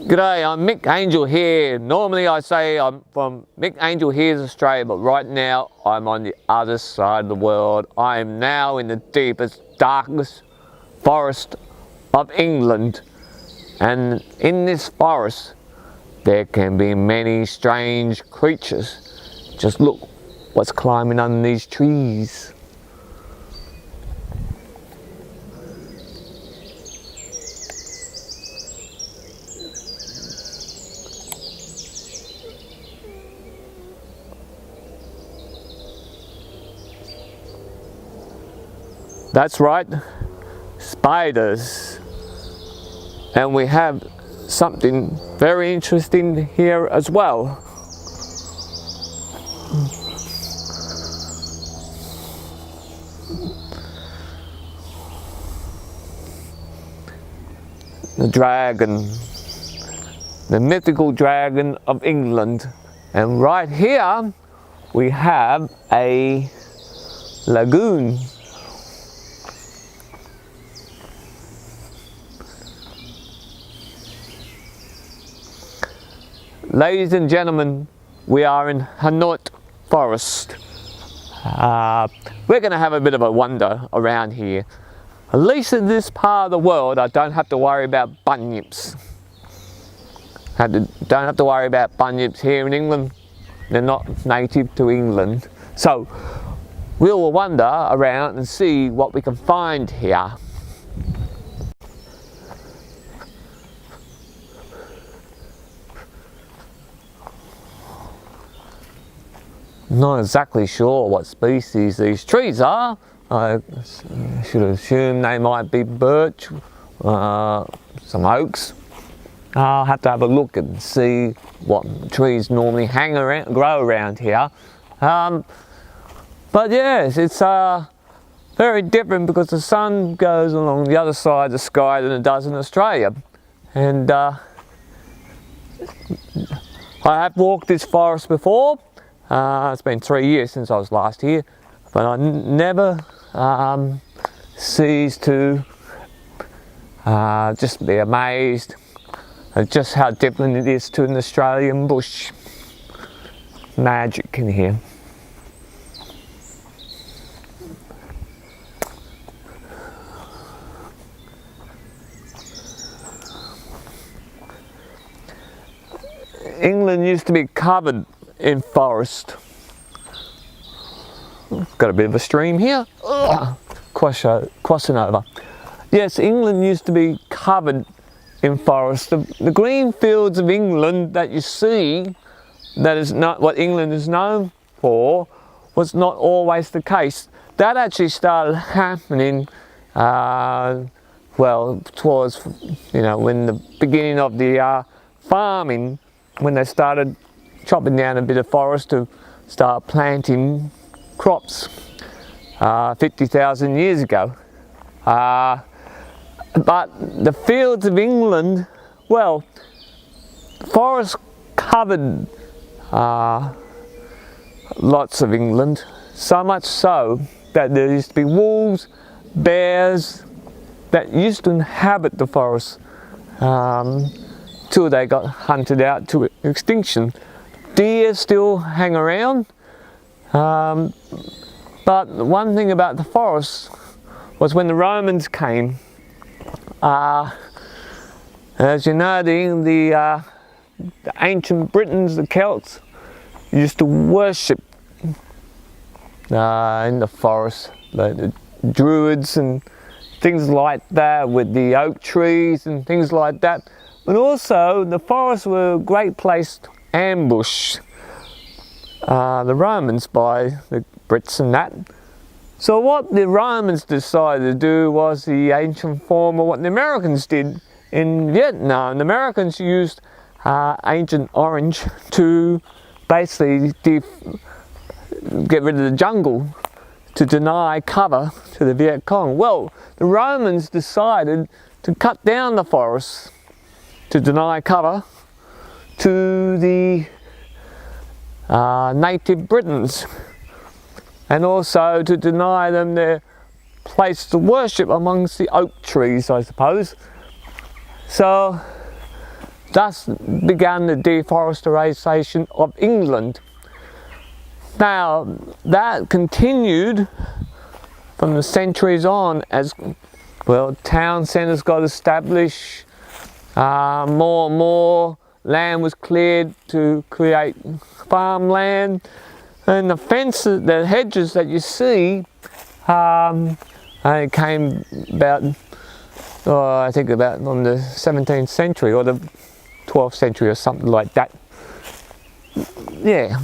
G'day, I'm Mick Angelhere. Normally I say I'm from Mick Angelhere's Australia, but right now I'm on the other side of the world. I am now in the deepest, darkest forest of England. And in this forest, there can be many strange creatures. Just look what's climbing under these trees. That's right, spiders. And we have something very interesting here as well. The dragon, the mythical dragon of England. And right here we have a lagoon. Ladies and gentlemen, we are in Hainaut Forest. We're going to have a bit of a wander around here. At least in this part of the world, I don't have to worry about bunyips. Don't have to worry about bunyips here in England. They're not native to England. So we'll wander around and see what we can find here. Not exactly sure what species these trees are. I should assume they might be birch, some oaks. I'll have to have a look and see what trees normally grow around here. But yes, it's very different because the sun goes along the other side of the sky than it does in Australia. And I have walked this forest before. It's been 3 years since I was last here, but I never cease to just be amazed at just how different it is to an Australian bush. Magic in here. England used to be covered in forest. Got a bit of a stream here. Crossing over. Yes, England used to be covered in forest. The green fields of England that you see, that is not what England is known for, was not always the case. That actually started happening well, towards, when the beginning of the farming, when they started chopping down a bit of forest to start planting crops 50,000 years ago. But the fields of England, well, forest covered lots of England, so much so that there used to be wolves, bears that used to inhabit the forest till they got hunted out to extinction. Deer still hang around, but one thing about the forest was when the Romans came, as you know, the ancient Britons, the Celts, used to worship in the forest, the druids and things like that, with the oak trees and things like that. But also the forests were a great place to ambush the Romans by the Brits and that. So what the Romans decided to do was the ancient form of what the Americans did in Vietnam. The Americans used Agent Orange to basically get rid of the jungle, to deny cover to the Viet Cong. Well, the Romans decided to cut down the forests to deny cover to the native Britons, and also to deny them their place to worship amongst the oak trees, I suppose. So thus began the deforestation of England. Now, that continued from the centuries on as, well, town centres got established, more and more land was cleared to create farmland, and the fences, the hedges that you see, it came about, I think about on the 17th century or the 12th century or something like that. Yeah.